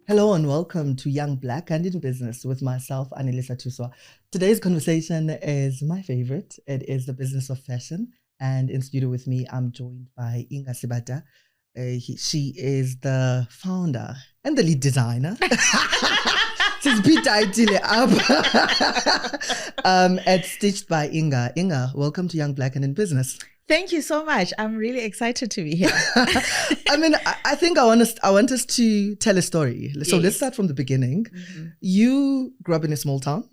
Hello and welcome to Young Black and in Business with myself, Anelisa. Today's conversation is my favorite. It is the business of fashion. And in studio with me, I'm joined by Inga Sebata. She is the founder and the lead designer. At StitchedByInga. Inga, welcome to Young Black and in Business. Thank you so much. I'm really excited to be here. I think I want us to tell a story. So let's start from the beginning. Mm-hmm. You grew up in a small town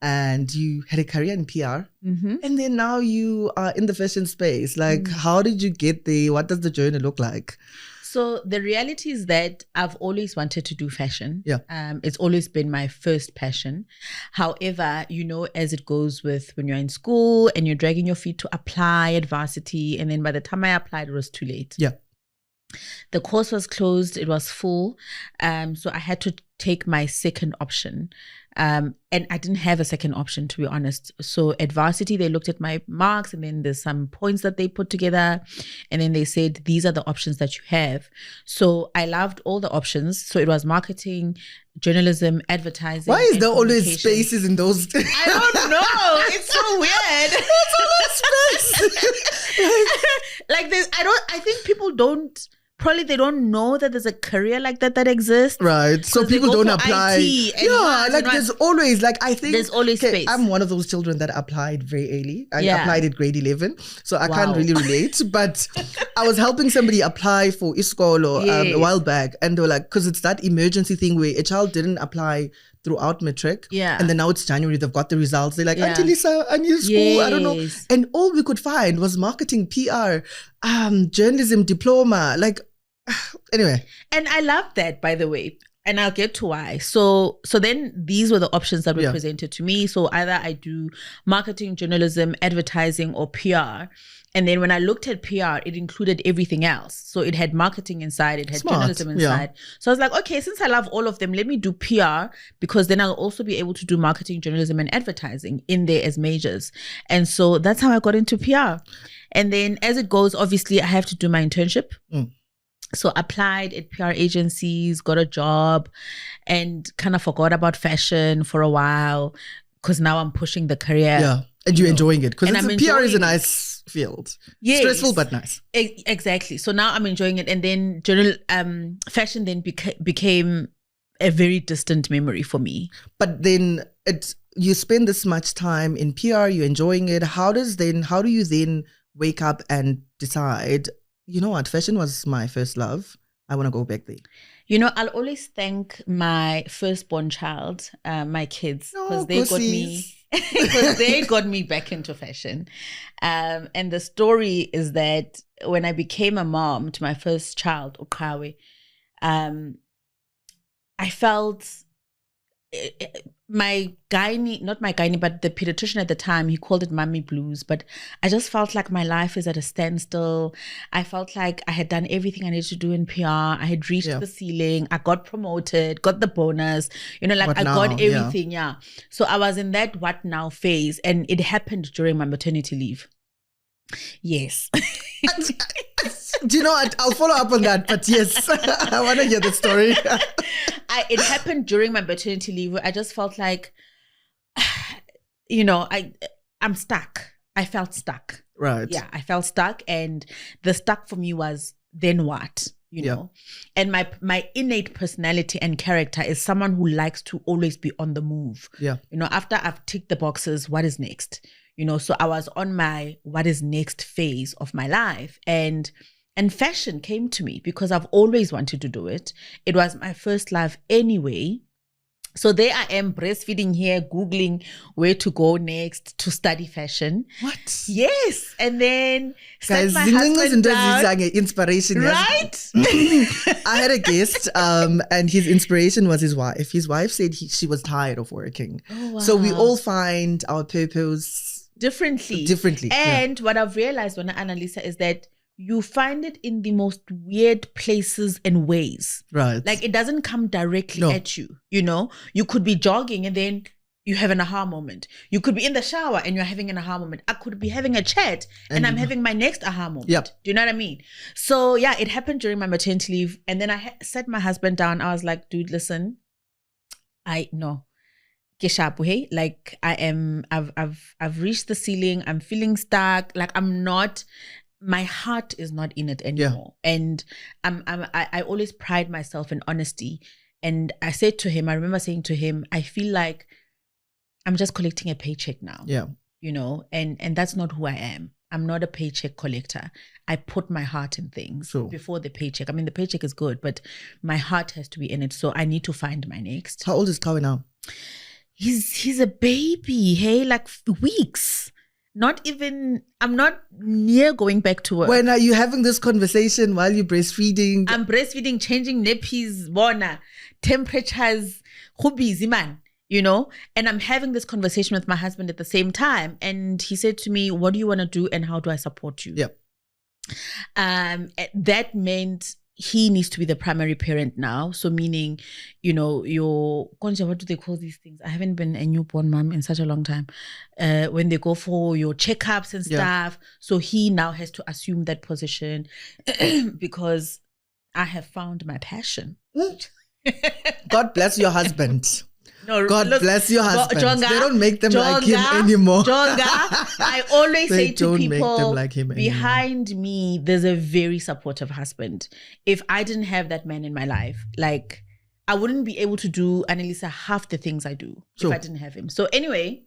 and you had a career in PR. Mm-hmm. And then now you are in the fashion space. How did you get there? What does the journey look like? So the reality is that I've always wanted to do fashion. Yeah. It's always been my first passion. However, as it goes with when you're in school and you're dragging your feet to apply at varsity, and then by the time I applied, it was too late. Yeah. The course was closed. It was full. So I had to take my second option. And I didn't have a second option, to be honest. So at varsity, they looked at my marks and then there's some points that they put together. And then they said, these are the options that you have. So I loved all the options. So it was marketing, journalism, advertising. Why is there always spaces in those? I don't know. It's so weird. It's always space. I think people they don't know that there's a career like that exists. Right. So people don't apply. There's always, I think. There's always space. I'm one of those children that applied very early. I applied at grade 11. So I can't really relate. But I was helping somebody apply for iskolo a while back. And they were like, because it's that emergency thing where a child didn't apply throughout matric. Yeah. And then now it's January, they've got the results. They're like, Anelisa, I need school, I don't know. And all we could find was marketing, PR, journalism, diploma, anyway. And I love that, by the way. And I'll get to why. So then these were the options that were presented to me. So either I do marketing, journalism, advertising, or PR. And then when I looked at PR, it included everything else. So it had marketing inside, it had journalism inside. Yeah. So I was like, okay, since I love all of them, let me do PR, because then I'll also be able to do marketing, journalism, and advertising in there as majors. And so that's how I got into PR. And then as it goes, obviously I have to do my internship. So applied at PR agencies, got a job, and kind of forgot about fashion for a while, because now I'm pushing the career. Yeah. And you're enjoying it, because PR is a nice field. Yes. Stressful but nice. Exactly. So now I'm enjoying it. And then fashion then became a very distant memory for me. But then you spend this much time in PR, you're enjoying it. How do you then wake up and decide, you know what, fashion was my first love, I want to go back there? I'll always thank my firstborn child, my kids, because they got me back into fashion. And the story is that when I became a mom to my first child, Okawe, I felt my gynae, not my gynae, but the pediatrician at the time, he called it mommy blues. But I just felt like my life is at a standstill. I felt like I had done everything I needed to do in PR. I had reached the ceiling. I got promoted, got the bonus, got everything. Yeah. So I was in that what now phase, and it happened during my maternity leave. Yes. Do you know what? I'll follow up on that, but yes, I want to hear the story. It happened during my maternity leave where I just felt like, I'm stuck. I felt stuck. Right. Yeah, I felt stuck, and the stuck for me was, then what? You know? And my innate personality and character is someone who likes to always be on the move. Yeah. After I've ticked the boxes, what is next? So I was on my what is next phase of my life, and fashion came to me because I've always wanted to do it. It was my first love anyway. So there I am, breastfeeding here, Googling where to go next to study fashion. What? Yes. And then guys, my husband down. Inspiration. Right? I had a guest and his inspiration was his wife. His wife said she was tired of working. Oh, wow. So we all find our purpose differently. And what I've realized when Anelisa is that you find it in the most weird places and ways. Right. Like it doesn't come directly at you, You could be jogging and then you have an aha moment. You could be in the shower and you're having an aha moment. I could be having a chat and I'm having my next aha moment. Yep. Do you know what I mean? So yeah, it happened during my maternity leave. And then I sat my husband down. I was like, dude, listen, Keshapu, like I've reached the ceiling. I'm feeling stuck. Like my heart is not in it anymore. Yeah. And I always pride myself in honesty. And I said to him, I remember saying to him, I feel like I'm just collecting a paycheck now. Yeah. You know, and that's not who I am. I'm not a paycheck collector. I put my heart in things before the paycheck. I mean, the paycheck is good, but my heart has to be in it. So I need to find my next. How old is Kawi now? He's a baby, hey, like weeks. I'm not near going back to work. When are you having this conversation while you're breastfeeding? I'm breastfeeding, changing nappies, temperatures, who busy man. You know, and I'm having this conversation with my husband at the same time. And he said to me, what do you want to do and how do I support you? Yep. That meant he needs to be the primary parent now. So meaning, you know, what do they call these things? I haven't been a newborn mom in such a long time. When they go for your checkups and stuff. So he now has to assume that position because I have found my passion. God bless your husband. No, God bless your husband. Jonga, they don't make them like him anymore. I always say to people, like him behind me, there's a very supportive husband. If I didn't have that man in my life, like I wouldn't be able to do, Anelisa, half the things I do if I didn't have him. So anyway,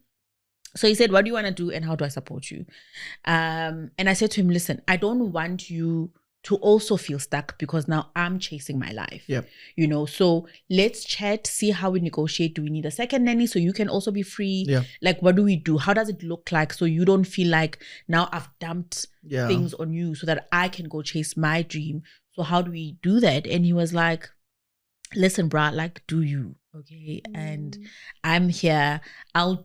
so he said, what do you want to do and how do I support you? And I said to him, listen, I don't want you to also feel stuck because now I'm chasing my life. Yep. You know, so let's chat, see how we negotiate. Do we need a second nanny so you can also be free? Yeah. Like, what do we do? How does it look like so you don't feel like now I've dumped things on you so that I can go chase my dream? So how do we do that? And he was like, listen, brah, like, do you? Okay. And I'm here. I'll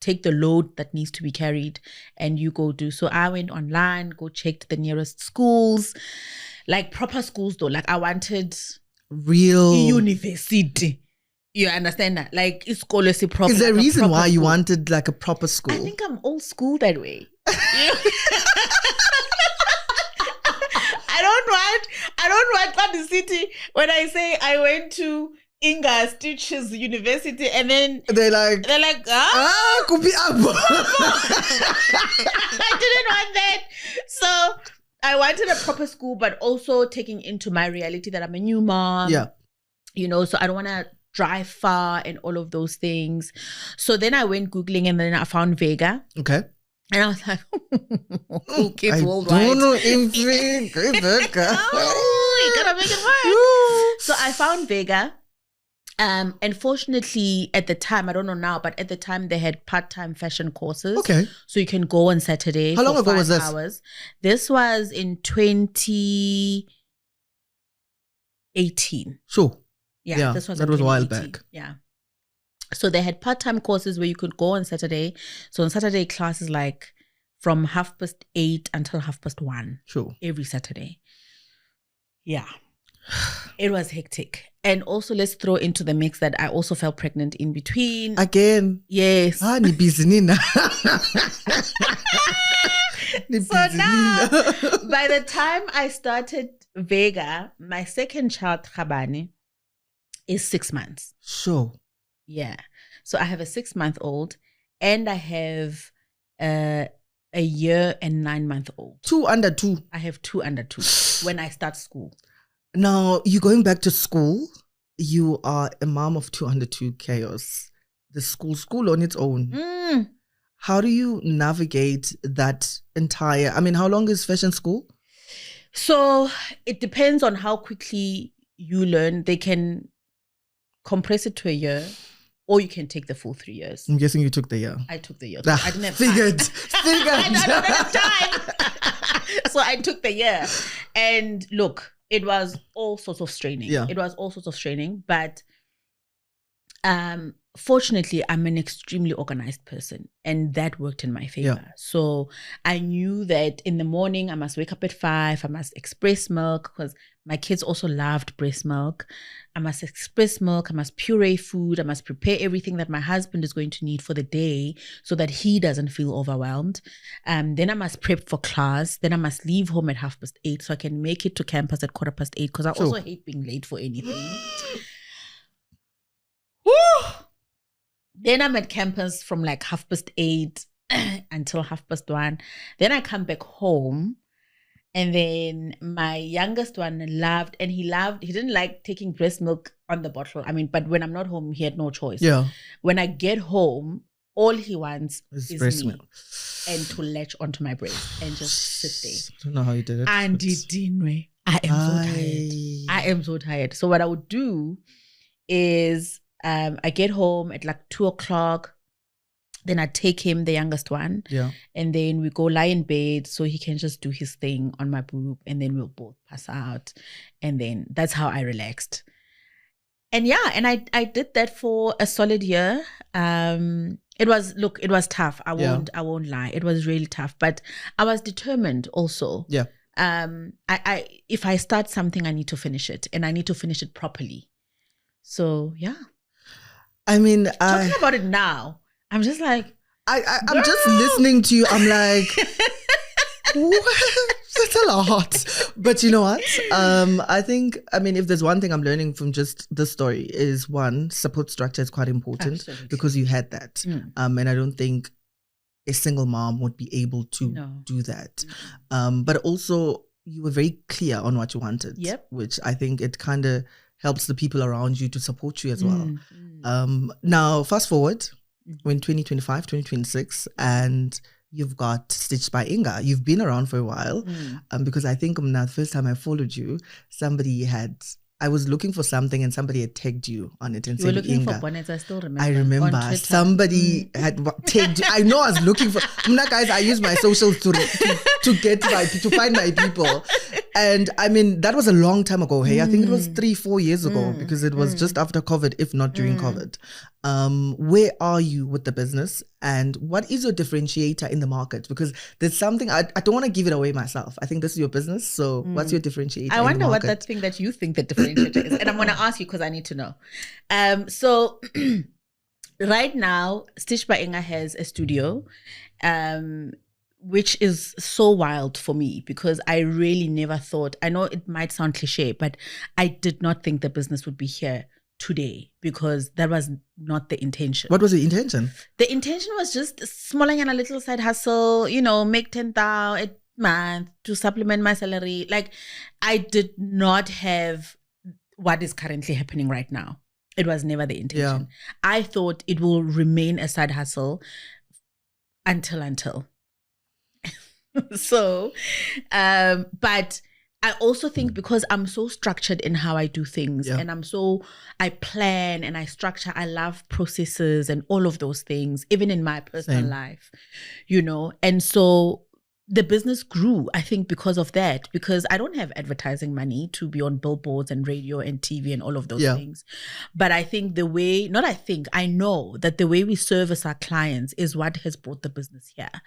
take the load that needs to be carried and you go do. So I went online, go checked the nearest schools, like proper schools though. Like I wanted real university. You understand that? Like it's scholarship proper. Is there like a reason why school. you wanted like a proper school? I think I'm old school that way. I don't want the city when I say I went to Inga Stitches University and then they're like could be up. I didn't want that. So I wanted a proper school, but also taking into my reality that I'm a new mom. Yeah. You know, so I don't want to drive far and all of those things. So then I went Googling and then I found Vega. Okay. And I was like, cool kids worldwide. I don't know if Vega. Oh, you gotta make it work. So I found Vega. And fortunately, at the time, I don't know now, but at the time they had part-time fashion courses. Okay. So you can go on Saturday. How long ago was this? Hours. This was in 2018. Sure. Yeah, this was that was a while back. Yeah. So they had part-time courses where you could go on Saturday. So on Saturday, class is like from 8:30 until 1:30. Sure. Every Saturday. Yeah. It was hectic. And also let's throw into the mix that I also felt pregnant in between. Again. Yes. Ni busy nina. So now, by the time I started Vega, my second child, Khabane, is 6 months. Sure. Yeah. So I have a 6-month-old and I have a 1 and 9-month-old. 2 under 2. I have 2 under 2 when I start school. Now, you're going back to school. You are a mom of 2 under 2 chaos. The school on its own. How do you navigate that entire... I mean, how long is fashion school? So it depends on how quickly you learn. They can compress it to a year or you can take the full 3 years. I'm guessing you took the year. I took the year. I didn't have Figured. I don't have time. So I took the year. And look... It was all sorts of straining. Yeah. It was all sorts of straining. But fortunately, I'm an extremely organized person, and that worked in my favor. Yeah. So I knew that in the morning I must wake up at 5. I must express milk because my kids also loved breast milk. I must express milk. I must puree food. I must prepare everything that my husband is going to need for the day so that he doesn't feel overwhelmed. Then I must prep for class. Then I must leave home at 8:30 so I can make it to campus at 8:15 because I also hate being late for anything. Woo! Then I'm at campus from like 8:30 until 1:30. Then I come back home. And then my youngest one he didn't like taking breast milk on the bottle. I mean, but when I'm not home, he had no choice. Yeah. When I get home, all he wants is breast me milk. and to latch onto my breast and just sit there. I don't know how you did it. And I am so tired. I am so tired. So what I would do is I get home at like 2:00. Then I take him, the youngest one. Yeah. And then we go lie in bed so he can just do his thing on my boob. And then we'll both pass out. And then that's how I relaxed. And yeah, and I did that for a solid year. It was tough. I won't lie. It was really tough. But I was determined also. Yeah. If I start something, I need to finish it. And I need to finish it properly. So yeah. I mean, talking about it now, I'm just like, I'm just listening to you. I'm like, what? That's a lot. But you know what? I think, if there's one thing I'm learning from just this story is one, support structure is quite important. Absolutely. Because you had that. And I don't think a single mom would be able to do that. But also you were very clear on what you wanted. Yep. Which I think it kind of helps the people around you to support you as well. Now, fast forward. We're in 2025, 2026, and you've got Stitched by Inga. You've been around for a while, because I think the first time I followed you, I was looking for something and somebody had tagged you on it and you were said looking Inga. for bonnets, I still remember. I remember somebody had tagged you. I know I was looking for, guys, I use my socials to find my people. And that was a long time ago. Hey, I think it was 3-4 years ago because it was just after COVID, if not during COVID. Where are you with the business and what is your differentiator in the market? Because there's something, I don't want to give it away myself. I think this is your business. So what's your differentiator? I wonder what that thing that you think the differentiator is. And I'm going to ask you because I need to know. So right now, Stitched by Inga has a studio, which is so wild for me because I really never thought, I know it might sound cliche, but I did not think the business would be here today because that was not the intention. What was the intention? The intention was just smalling and a little side hustle, make 10,000 a month to supplement my salary. Like I did not have what is currently happening right now. It was never the intention. Yeah. I thought it will remain a side hustle until. So, but I also think because I'm so structured in how I do things and I plan and I structure, I love processes and all of those things, even in my personal life, and so the business grew, I think, because of that, because I don't have advertising money to be on billboards and radio and TV and all of those things. But I think I know that the way we service our clients is what has brought the business here.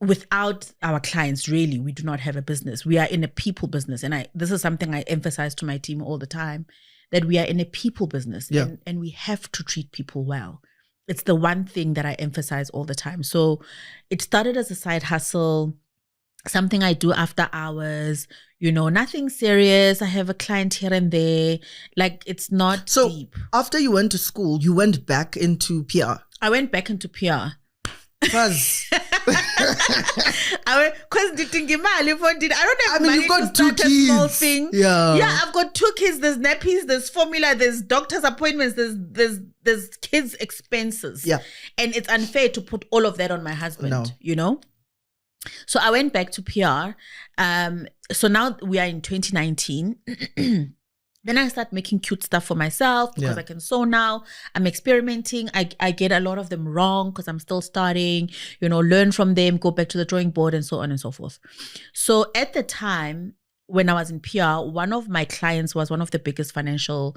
Without our clients, really, we do not have a business. We are in a people business. And this is something I emphasize to my team all the time, that we are in a people business and we have to treat people well. It's the one thing that I emphasize all the time. So it started as a side hustle, something I do after hours, nothing serious. I have a client here and there. Like it's not deep. After you went to school, you went back into PR. I went back into PR. Because I don't have money you've got to start 2 kids. A small thing. Yeah, I've got 2 kids. There's nappies, there's formula, there's doctor's appointments, there's kids' expenses. Yeah, and it's unfair to put all of that on my husband. So I went back to PR. So now we are in 2019. Then I start making cute stuff for myself because I can sew now. I'm experimenting. I get a lot of them wrong because I'm still starting, learn from them, go back to the drawing board and so on and so forth. So at the time, when I was in PR, one of my clients was one of the biggest financial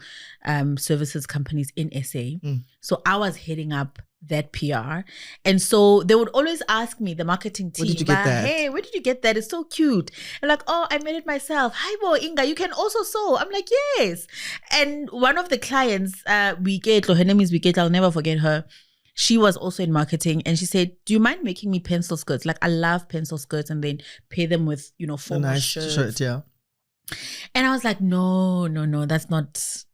services companies in SA. So I was heading up that PR. And so they would always ask me, the marketing team, where did you get that? Hey, where did you get that? It's so cute. And like, oh, I made it myself. Hi, boy, Inga, you can also sew. I'm like, yes. And one of the clients, her name is Wiketla, I'll never forget her. She was also in marketing, and she said, do you mind making me pencil skirts? Like, I love pencil skirts, and then pair them with, formal nice shirts. Shirt, yeah. And I was like, no, that's not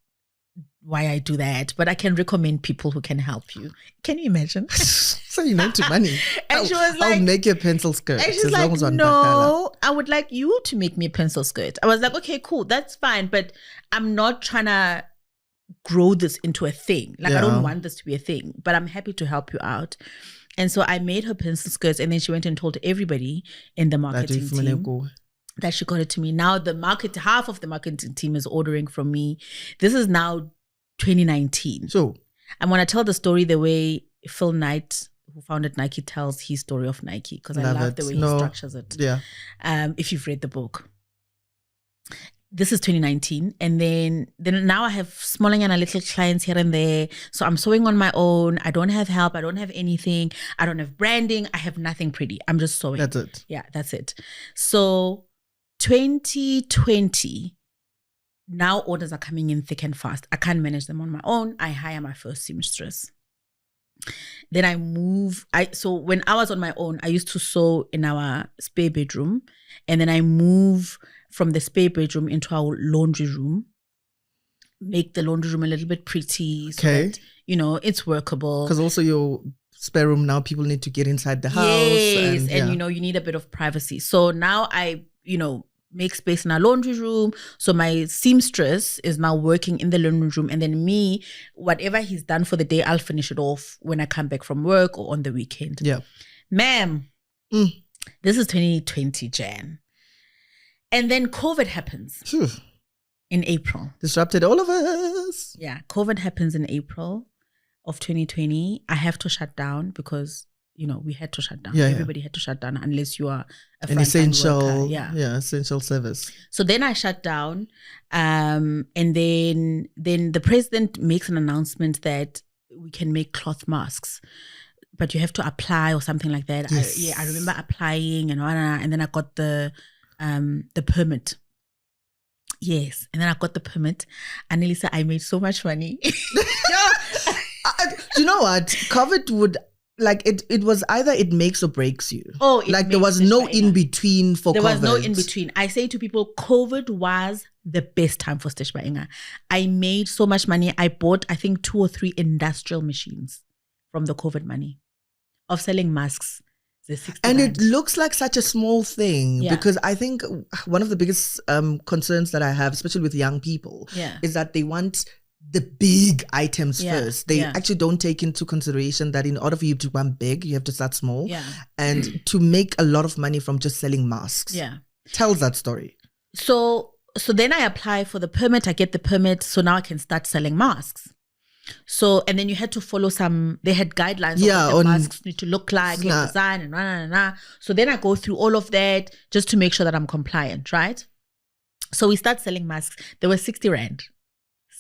why I do that, but I can recommend people who can help you. Can you imagine? So you need to money. And she was like, I'll make you a pencil skirt. And she's like, no, I would like you to make me a pencil skirt. I was like, okay, cool, that's fine, but I'm not trying to grow this into a thing. Like, I don't want this to be a thing, but I'm happy to help you out. And so I made her pencil skirts, and then she went and told everybody in the marketing team that she got it to me. Now half of the marketing team is ordering from me. This is now 2019. So I'm going to tell the story the way Phil Knight, who founded Nike, tells his story of Nike, because I love the way he structures it. Yeah. If you've read the book. This is 2019. And then now I have smaller and little clients here and there. So I'm sewing on my own. I don't have help. I don't have anything. I don't have branding. I have nothing pretty. I'm just sewing. That's it. Yeah, that's it. So 2020, now orders are coming in thick and fast. I can't manage them on my own. I hire my first seamstress. Then I move. So when I was on my own, I used to sew in our spare bedroom. And then I move from the spare bedroom into our laundry room. Make the laundry room a little bit pretty. So that, it's workable. Because also your spare room, now people need to get inside the house. Yes, and you need a bit of privacy. So now I, make space in our laundry room. So my seamstress is now working in the laundry room, and then me, whatever he's done for the day, I'll finish it off when I come back from work or on the weekend. Yeah. Ma'am, this is 2020, Jan. And then COVID happens in April. Disrupted all of us. Yeah, COVID happens in April of 2020. I have to shut down because we had to shut down. Everybody had to shut down unless you are an essential worker. Essential service. So then I shut down, and then the president makes an announcement that we can make cloth masks, but you have to apply or something like that. Yes. I remember applying and then I got the permit. Yes, and then I got the permit. Anelisa, I made so much money. You know what? COVID would. Like it was either it makes or breaks you. Oh, there was no in between for COVID. There was no in between. I say to people, COVID was the best time for StitchedByInga. I made so much money. I bought, I think, 2 or 3 industrial machines from the COVID money of selling masks. And it looks like such a small thing because I think one of the biggest concerns that I have, especially with young people, is that they want the big items first. They actually don't take into consideration that in order for you to become big, you have to start small. Yeah. And to make a lot of money from just selling masks. Yeah. Tell that story. So then I apply for the permit. I get the permit. So now I can start selling masks. So, and then you had to follow they had guidelines of what the masks need to look like, design and So then I go through all of that just to make sure that I'm compliant, right? So we start selling masks. There were 60 Rand.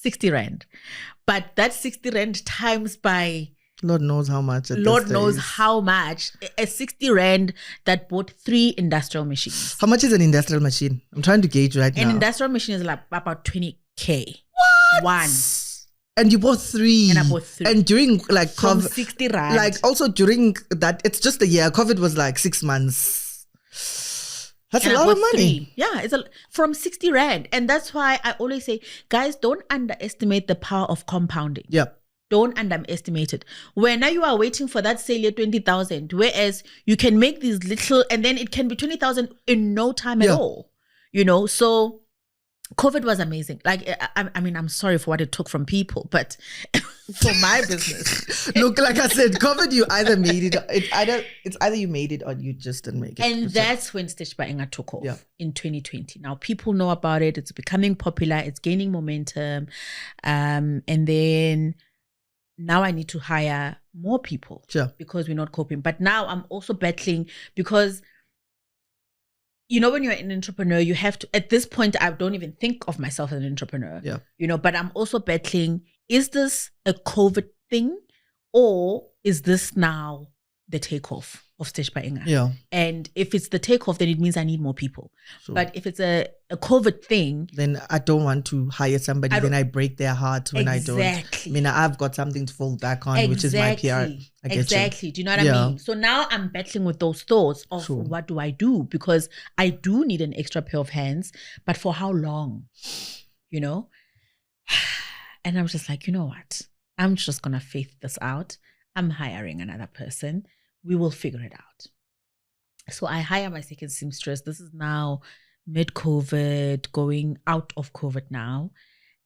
60 Rand. But that 60 Rand times by... Lord knows how much. Lord knows how much. A 60 Rand that bought 3 industrial machines. How much is an industrial machine? I'm trying to gauge right now. An industrial machine is like about 20K. What? One. And you bought 3. And I bought 3. And during like... From 60 Rand. Like also during that, it's just a year. COVID was like 6 months. That's a lot of money. 3. Yeah, it's from 60 Rand. And that's why I always say, guys, don't underestimate the power of compounding. Yeah. Don't underestimate it. Where now you are waiting for that sale at 20,000, whereas you can make these little, and then it can be 20,000 in no time at all. So COVID was amazing. Like, I mean, I'm sorry for what it took from people, but for my business. Look, like I said, COVID, you either made it, it's either you made it or you just didn't make it. And that's when StitchedByInga took off in 2020. Now people know about it. It's becoming popular. It's gaining momentum. And then now I need to hire more people because we're not coping. But now I'm also battling because you know, when you're an entrepreneur, you have to, at this point, I don't even think of myself as an entrepreneur, you know, but I'm also battling, is this a COVID thing or is this now the takeoff of StitchedByInga? Yeah. And if it's the takeoff, then it means I need more people. Sure. But if it's a COVID thing, then I don't want to hire somebody. Then I break their heart when I don't. I mean, I've got something to fall back on, which is my PR. Exactly. Do you know what I mean? So now I'm battling with those thoughts of what do I do? Because I do need an extra pair of hands, but for how long? You know? And I'm just like, you know what? I'm just going to faith this out. I'm hiring another person. We will figure it out. So I hire my second seamstress. This is now mid-COVID, going out of COVID now.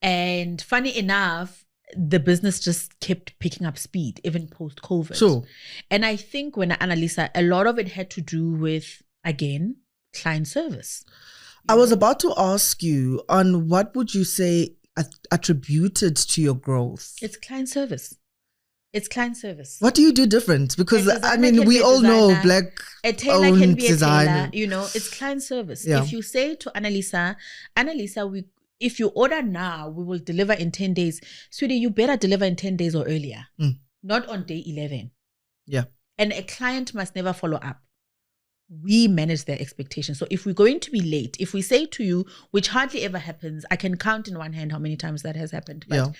And funny enough, the business just kept picking up speed, even post-COVID. Sure. And I think when Anelisa, a lot of it had to do with, again, client service. I was about to ask you on what would you say attributed to your growth? It's client service. It's client service. What do you do different? Because I mean, we all know Black a tailor can be a tailor, you know, it's client service. Yeah. If you say to Anelisa, if you order now, we will deliver in 10 days. Sweetie, you better deliver in 10 days or earlier, not on day 11. Yeah. And a client must never follow up. We manage their expectations. So if we're going to be late, if we say to you, which hardly ever happens, I can count in one hand how many times that has happened. But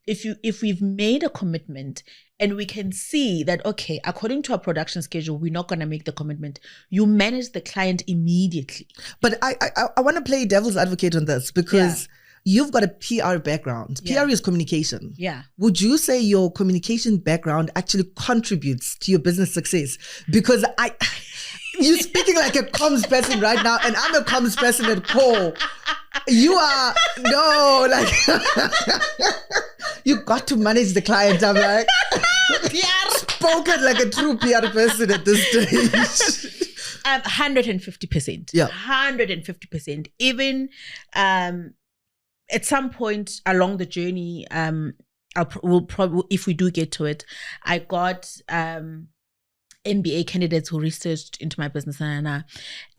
if we've made a commitment and we can see that, okay, according to our production schedule, we're not going to make the commitment, you manage the client immediately. But I want to play devil's advocate on this because you've got a PR background. PR is communication. Yeah. Would you say your communication background actually contributes to your business success? Because you're speaking like a comms person right now, and I'm a comms person at core. You are, no, like, you got to manage the client. I'm like, spoken like a true PR person at this stage. 150%. Yeah. 150%. Even at some point along the journey, we'll probably, if we do get to it, I got MBA candidates who researched into my business,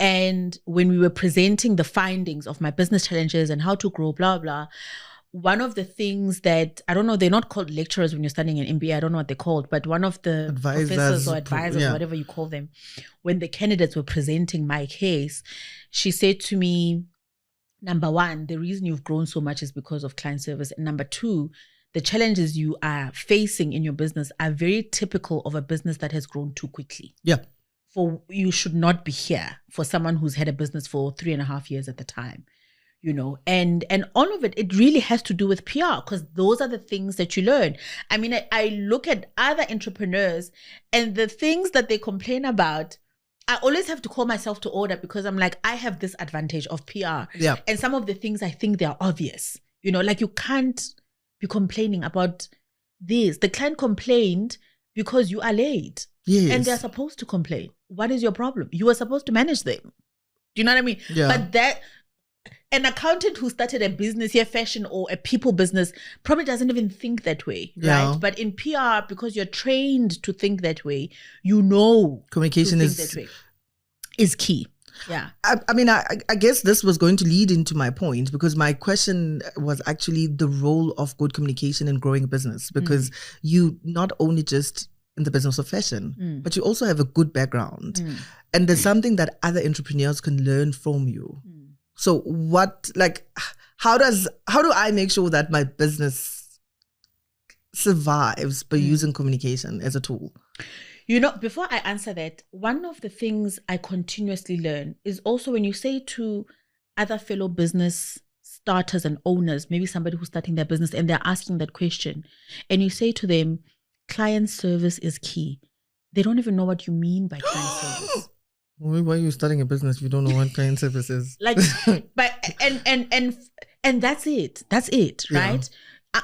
and when we were presenting the findings of my business challenges and how to grow, blah, blah, one of the things that, I don't know, they're not called lecturers when you're studying an MBA, I don't know what they're called, but one of the professors or advisors, whatever you call them, when the candidates were presenting my case, she said to me, number one, the reason you've grown so much is because of client service. And number two, the challenges you are facing in your business are very typical of a business that has grown too quickly. Yeah. For you should not be here for someone who's had a business for 3.5 years at the time, you know, and all of it really has to do with PR, because those are the things that you learn. I mean, I look at other entrepreneurs and the things that they complain about, I always have to call myself to order because I'm like, I have this advantage of PR. Yeah. And some of the things I think they're obvious, you know, like you can't be complaining about this. The client complained because you are late. Yes. And they're supposed to complain. What is your problem? You are supposed to manage them. Do you know what I mean? Yeah. But that an accountant who started a business here, fashion or a people business, probably doesn't even think that way, right? But in PR, because you're trained to think that way, you know, communication is key. Yeah. I mean, I guess this was going to lead into my point, because my question was actually the role of good communication in growing a business, because you not only just in the business of fashion, but you also have a good background, and there's something that other entrepreneurs can learn from you. So what, like, how do I make sure that my business survives by using communication as a tool? You know, before I answer that, one of the things I continuously learn is also when you say to other fellow business starters and owners, maybe somebody who's starting their business and they're asking that question, and you say to them, client service is key. They don't even know what you mean by client service. Why are you starting a business if you don't know what client service is? Like, but and that's it. That's it, right?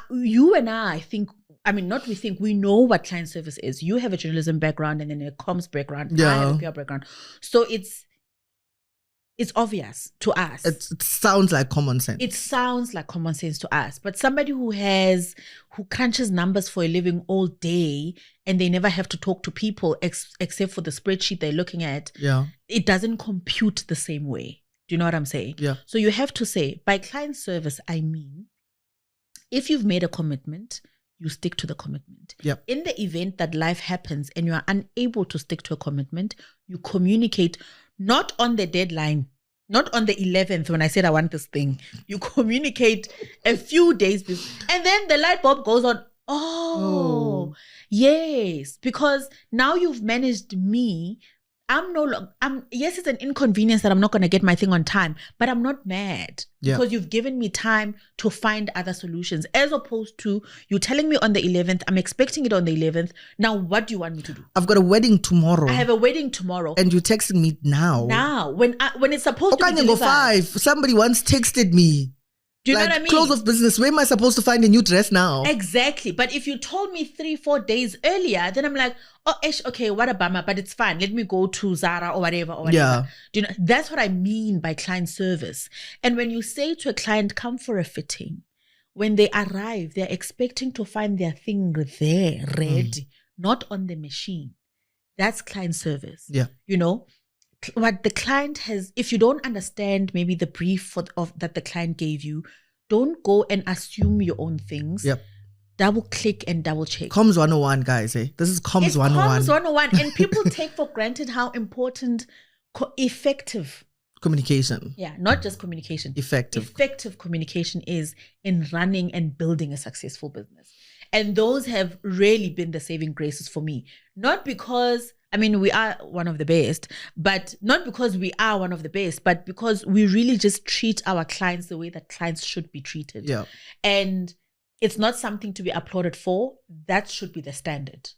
You and I think, I mean, not we think, we know what client service is. You have a journalism background and then a comms background. I have a PR background. So it's It's obvious to us. It sounds like common sense. It sounds like common sense to us. But somebody who crunches numbers for a living all day and they never have to talk to people except for the spreadsheet they're looking at, it doesn't compute the same way. Do you know what I'm saying? Yeah. So you have to say, by client service, I mean, if you've made a commitment, you stick to the commitment. Yep. In the event that life happens and you are unable to stick to a commitment, you communicate not on the deadline, not on the 11th when I said I want this thing. You communicate a few days before, and then the light bulb goes on. Oh, yes, because now you've managed me. Yes, it's an inconvenience that I'm not going to get my thing on time, but I'm not mad because you've given me time to find other solutions, as opposed to you telling me on the 11th, I'm expecting it on the 11th. Now, what do you want me to do? I've got a wedding tomorrow. I have a wedding tomorrow. And you're texting me now. Now, when it's supposed to be delivered. 5. Somebody once texted me. Do you know what I mean? Close of business. Where am I supposed to find a new dress now? Exactly. But if you told me 3-4 days earlier, then I'm like, oh, okay, what a bummer, but it's fine. Let me go to Zara or whatever. Yeah. Do you know? That's what I mean by client service. And when you say to a client, come for a fitting, when they arrive, they're expecting to find their thing there, ready, not on the machine. That's client service. Yeah. You know? What the client has, if you don't understand maybe the brief that the client gave you, don't go and assume your own things. Yep. Double click and double check. Comms 101, guys. This is Comms 101. Comms 101. And people take for granted how important effective communication. Yeah, not just communication. Effective communication is in running and building a successful business. And those have really been the saving graces for me. Not because we are one of the best, but not because we are one of the best, but because we really just treat our clients the way that clients should be treated. Yeah. And it's not something to be applauded for. That should be the standard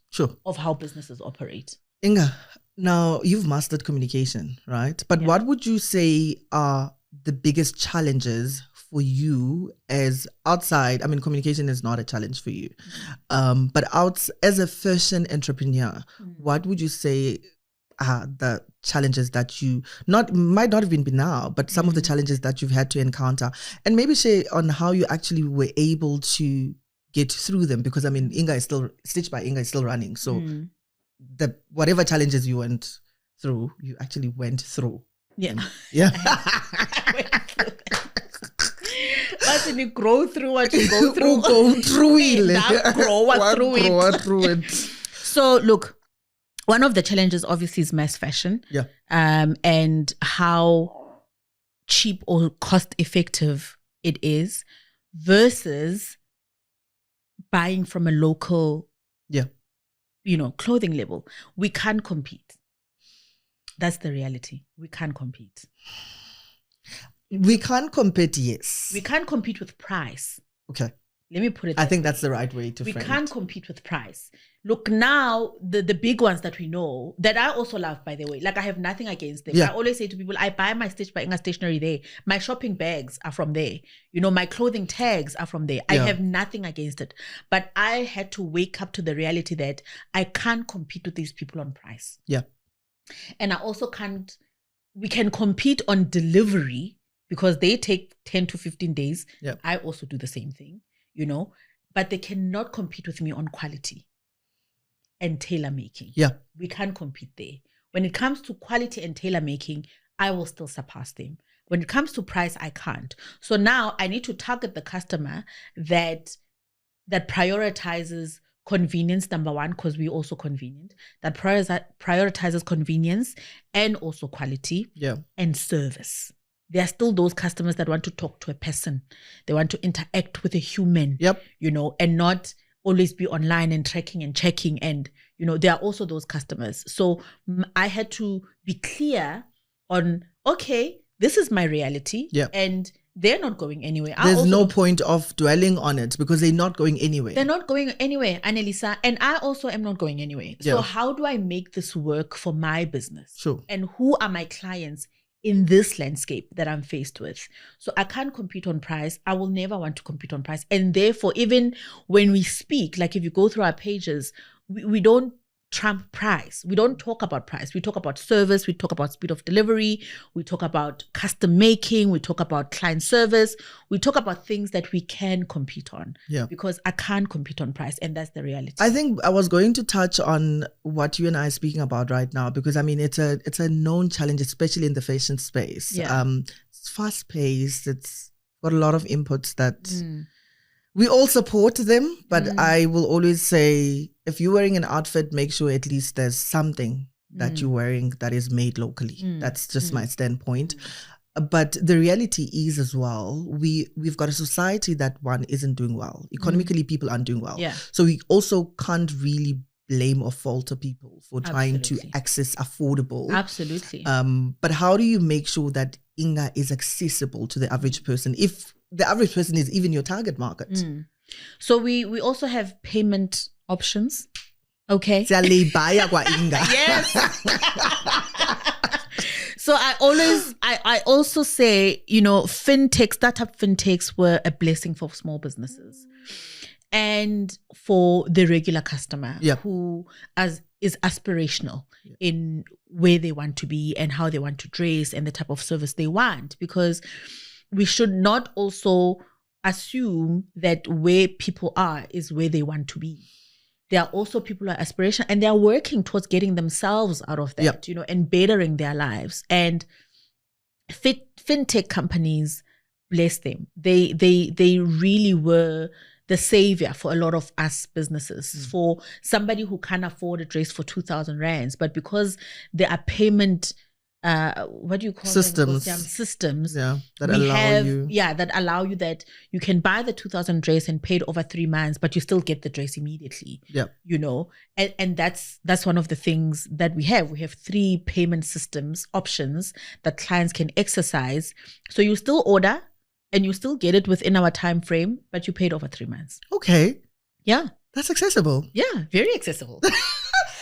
of how businesses operate. Inga, now you've mastered communication, right? But what would you say are the biggest challenges for you as outside? Communication is not a challenge for you. But as a fashion entrepreneur, what would you say are the challenges that you might not even be now, but some of the challenges that you've had to encounter, and maybe share on how you actually were able to get through them? Because Inga is still StitchedByInga is still running, so the whatever challenges you went through, you actually went through. Yeah. What you grow through, what you go through. Go through it. So look, one of the challenges obviously is mass fashion. Yeah. And how cheap or cost effective it is versus buying from a local clothing label. We can't compete. That's the reality. We can't compete. We can't compete, yes. We can't compete with price. Okay. Let me put it I think that's the right way to frame it. We can't compete with price. Look, now, the big ones that we know, that I also love, by the way, like I have nothing against them. Yeah. I always say to people, I buy my StitchedByInga stationery there. My shopping bags are from there. My clothing tags are from there. I have nothing against it. But I had to wake up to the reality that I can't compete with these people on price. Yeah. And I also we can compete on delivery because they take 10 to 15 days. Yep. I also do the same thing, but they cannot compete with me on quality and tailor making. Yeah. We can't compete there. When it comes to quality and tailor making, I will still surpass them. When it comes to price, I can't. So now I need to target the customer that prioritizes convenience, number one, because we're also convenient, that prioritizes convenience and also quality and service. There are still those customers that want to talk to a person. They want to interact with a human, and not always be online and tracking and checking. And, there are also those customers. So I had to be clear on, okay, this is my reality. And they're not going anywhere. There's no point of dwelling on it because they're not going anywhere. They're not going anywhere, Anelisa. And I also am not going anywhere. So how do I make this work for my business? Sure. And who are my clients in this landscape that I'm faced with? So I can't compete on price. I will never want to compete on price. And therefore, even when we speak, like if you go through our pages, we don't trump price. We don't talk about price. We talk about service. We talk about speed of delivery. We talk about custom making. We talk about client service. We talk about things that we can compete on. Yeah. Because I can't compete on price, and that's the reality. I think I was going to touch on what you and I are speaking about right now, because I mean it's a known challenge, especially in the fashion space. Yeah. It's fast paced. It's got a lot of inputs that we all support them, but I will always say, if you're wearing an outfit, make sure at least there's something that you're wearing that is made locally. That's just my standpoint. But the reality is as well, we've got a society that one isn't doing well. Economically, people aren't doing well. Yeah. So we also can't really blame or falter people for trying to access affordable. Absolutely. But how do you make sure that Inga is accessible to the average person, if the average person is even your target market? So we also have payment options. Okay. Yes. So I also say, startup fintechs were a blessing for small businesses and for the regular customer who is aspirational in where they want to be and how they want to dress and the type of service they want. Because we should not also assume that where people are is where they want to be. There are also people who are aspirational and they are working towards getting themselves out of that, and bettering their lives. And fintech companies, bless them, they really were the savior for a lot of us businesses. For somebody who can't afford a dress for 2,000 rands, but because there are payment what do you call systems that allow you that you can buy the 2,000 dress and pay it over 3 months, but you still get the dress immediately. And that's one of the things that we have 3 payment systems options that clients can exercise. So you still order and you still get it within our time frame, but you paid over 3 months. That's accessible. Very accessible.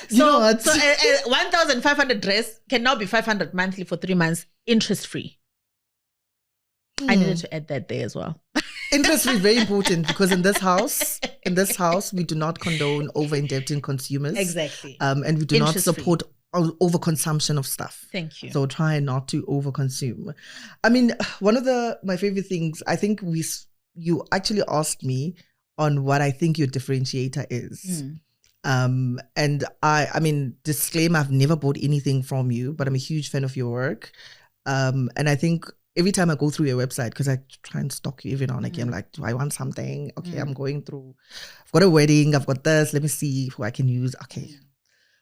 You know what? So 1,500 dress can now be 500 monthly for 3 months, interest free. I needed to add that there as well. Interest free is very important, because in this house, we do not condone over indebting consumers. Exactly. And we do not support overconsumption of stuff. Thank you. So try not to overconsume. I mean, one of my favorite things, I think you actually asked me on what I think your differentiator is. And I mean, disclaimer, I've never bought anything from you, but I'm a huge fan of your work. And I think every time I go through your website, because I try and stalk you every now and again, I'm like, do I want something? Okay, I'm going through, I've got a wedding, I've got this, let me see who I can use. Okay.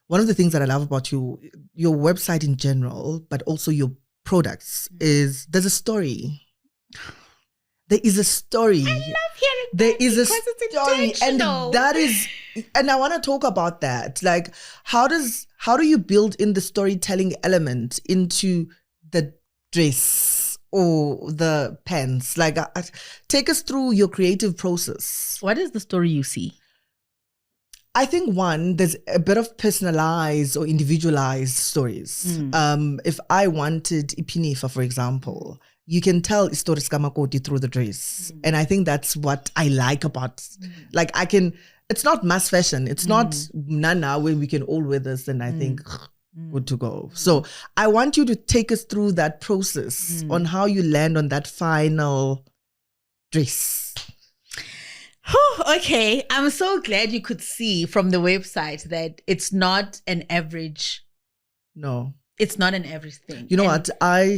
One of the things that I love about your website in general, but also your products, is there's a story. There is a story. I love hearing there that, is a story, and that is, and I want to talk about that. Like, how do you build in the storytelling element into the dress or the pants? Like, take us through your creative process. What is the story you see? I think there's a bit of personalized or individualized stories. If I wanted Ipinifa, for example, you can tell stories kamakoti through the dress. And I think that's what I like about, like, it's not mass fashion. It's not Nana where we can all wear this and I think good to go. So I want you to take us through that process on how you land on that final dress. Okay. I'm so glad you could see from the website that it's not an average. No. It's not an average thing. You know what?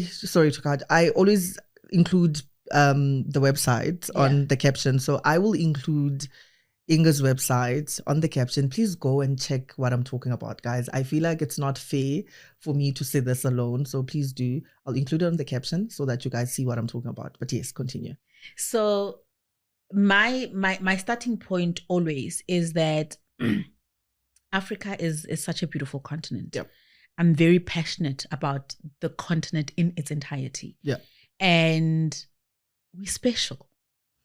Sorry to cut. I always include the website on the caption. So I will include Inga's website on the caption. Please go and check what I'm talking about, guys. I feel like it's not fair for me to say this alone. So please do. I'll include it on the caption so that you guys see what I'm talking about. But yes, continue. So my starting point always is that Africa is such a beautiful continent. Yep. I'm very passionate about the continent in its entirety. Yeah. And we're special.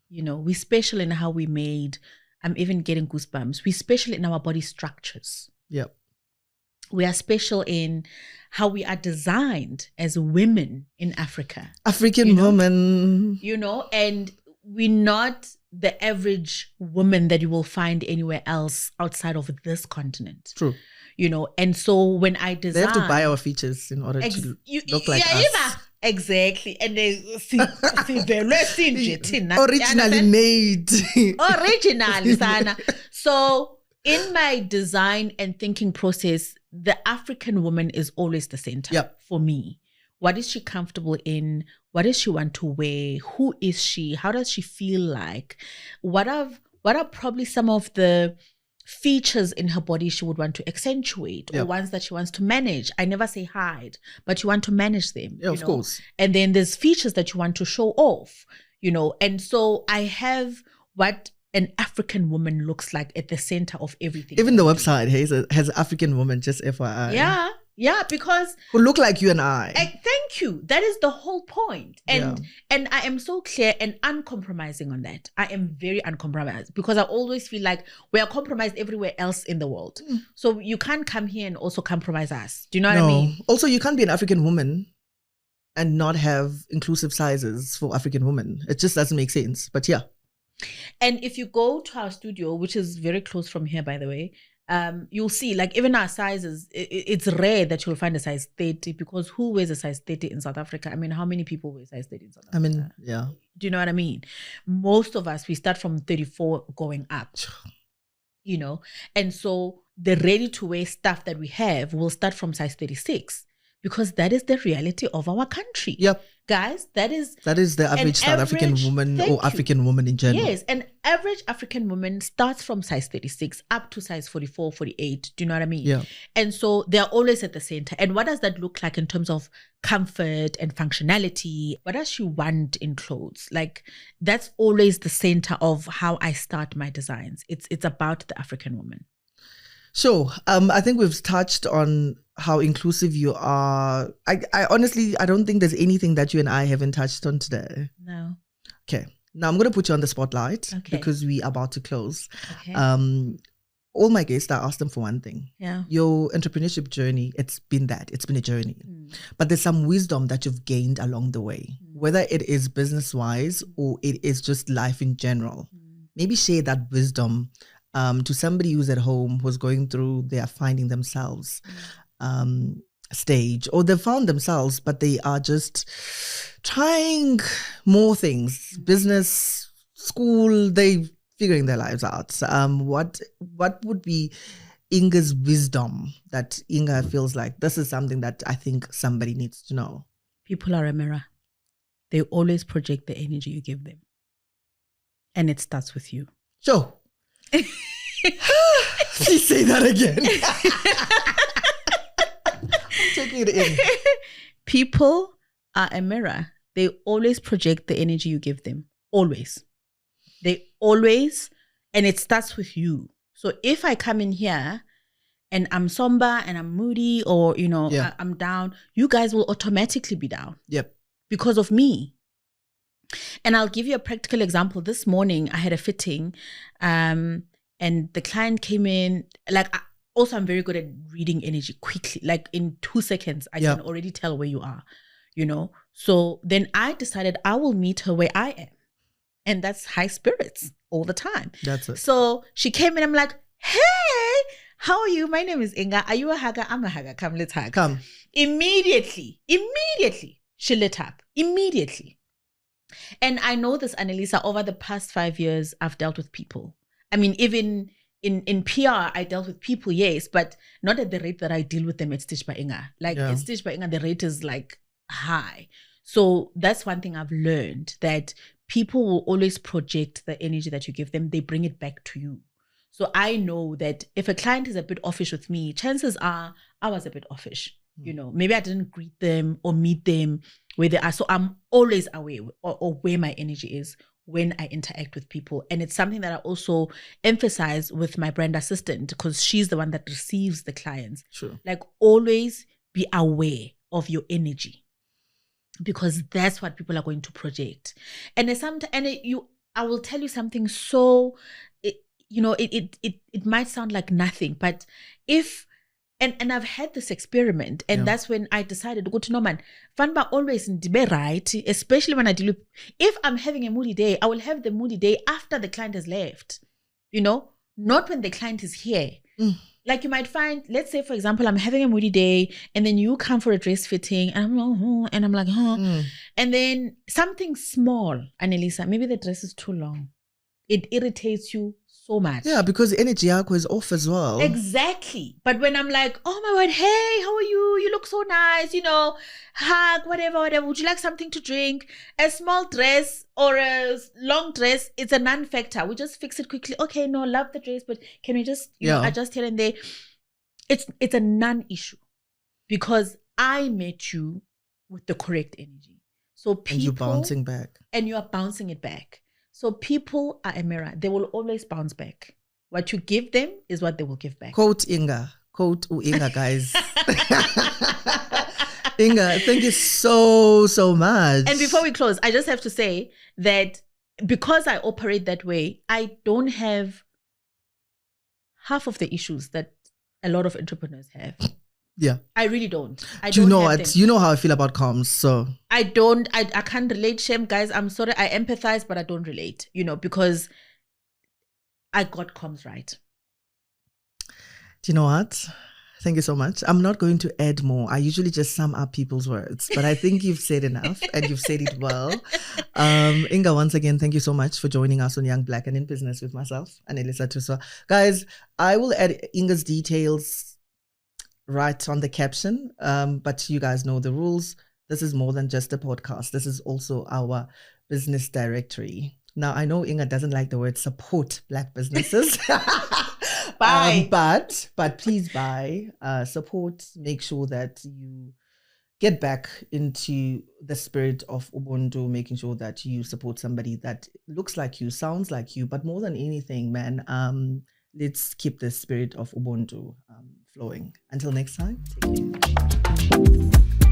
We're special in how we made. I'm even getting goosebumps. We're special in our body structures. Yeah. We are special in how we are designed as women in Africa. African women. And we're not the average woman that you will find anywhere else outside of this continent. True. You know, and so when I design, they have to buy our features in order to look like us. Exactly. And they originally made. Originally, Sana. So in my design and thinking process, the African woman is always the center for me. What is she comfortable in? What does she want to wear? Who is she? How does she feel like? What are probably some of the features in her body she would want to accentuate or ones that she wants to manage? I never say hide, but you want to manage them. Yeah, of course. And then there's features that you want to show off, you know. And so I have what an African woman looks like at the center of everything. Even the website has African woman, just FYI. Yeah, because who look like you and I. Thank you. That is the whole point. And I am so clear and uncompromising on that. I am very uncompromised because I always feel like we are compromised everywhere else in the world. So you can't come here and also compromise us. Do you know what I mean? Also, you can't be an African woman and not have inclusive sizes for African women. It just doesn't make sense. But yeah. And if you go to our studio, which is very close from here, by the way, you'll see, like, even our sizes, it's rare that you'll find a size 30, because who wears a size 30 in South Africa? I mean, how many people wear size 30 in South Africa? I mean, yeah. Do you know what I mean? Most of us, we start from 34 going up, you know? And so the ready-to-wear stuff that we have will start from size 36, because that is the reality of our country. Yep. Guys, that is the average South African woman or African woman in general. Yes, an average African woman starts from size 36 up to size 44, 48. Do you know what I mean? Yeah. And so they're always at the center. And what does that look like in terms of comfort and functionality? What does she want in clothes? Like, that's always the center of how I start my designs. It's about the African woman. So, I think we've touched on how inclusive you are. I honestly, I don't think there's anything that you and I haven't touched on today. No. Okay. Now I'm going to put you on the spotlight because we are about to close. Okay. All my guests, I asked them for one thing. Yeah. Your entrepreneurship journey, it's been a journey. But there's some wisdom that you've gained along the way, whether it is business-wise or it is just life in general. Maybe share that wisdom to somebody who's at home, who's going through their finding themselves stage, or they've found themselves, but they are just trying more things, business, school, they figuring their lives out. What would be Inga's wisdom that Inga feels like this is something that I think somebody needs to know? People are a mirror. They always project the energy you give them. And it starts with you. Sure. Please say that again. I'm taking it in. People are a mirror. They always project the energy you give them. Always. They always, and it starts with you. So if I come in here and I'm somber and I'm moody, or, you know, I'm down, you guys will automatically be down. Yep. Because of me. And I'll give you a practical example. This morning I had a fitting, and the client came in, like, also I'm very good at reading energy quickly. Like, in 2 seconds, I can already tell where you are, you know? So then I decided I will meet her where I am. And that's high spirits all the time. That's it. So she came in, I'm like, hey, how are you? My name is Inga. Are you a hugger? I'm a hugger. Come, let's hug. Come. Immediately, she lit up. Immediately. And I know this, Anelisa, over the past 5 years, I've dealt with people. I mean, even in PR, I dealt with people, yes, but not at the rate that I deal with them at StitchedByInga. Like, at StitchedByInga, the rate is like high. So that's one thing I've learned, that people will always project the energy that you give them. They bring it back to you. So I know that if a client is a bit offish with me, chances are I was a bit offish. You know, maybe I didn't greet them or meet them where they are. So I'm always aware or where my energy is when I interact with people. And it's something that I also emphasize with my brand assistant, because she's the one that receives the clients. Sure. Like, always be aware of your energy, because that's what people are going to project. And I will tell you something so, it might sound like nothing, but if And I've had this experiment, and that's when I decided to go to Norman. Fanba always be right, especially when I deal with, if I'm having a moody day, I will have the moody day after the client has left, not when the client is here. Like you might find, let's say, for example, I'm having a moody day and then you come for a dress fitting and I'm like, and then something small, Anelisa, maybe the dress is too long. It irritates you so much. Yeah, because the energy is off as well. Exactly. But when I'm like, oh my word, hey, how are you? You look so nice, hug, whatever. Would you like something to drink? A small dress or a long dress, it's a non-factor. We just fix it quickly. Okay, no, love the dress, but can we just adjust here and there? It's a non-issue because I met you with the correct energy. So people, and you're bouncing back. And you are bouncing it back. So people are a mirror. They will always bounce back. What you give them is what they will give back. Quote Inga, guys. Inga, thank you so much. And before we close, I just have to say that because I operate that way, I don't have half of the issues that a lot of entrepreneurs have. Yeah. I really don't. Do you know what? You know how I feel about comms, so. I can't relate, Shem, guys. I'm sorry. I empathize, but I don't relate, because I got comms right. Do you know what? Thank you so much. I'm not going to add more. I usually just sum up people's words, but I think you've said enough and you've said it well. Inga, once again, thank you so much for joining us on Young Black and in Business with myself, Anelisa Tuswa. Guys, I will add Inga's details right on the caption, but you guys know the rules. This is more than just a podcast. This is also our business directory. Now, I know Inga doesn't like the word support Black businesses. Buy. But please buy, support, make sure that you get back into the spirit of Ubuntu, making sure that you support somebody that looks like you, sounds like you, but more than anything, man, let's keep the spirit of Ubuntu flowing. Until next time, take care.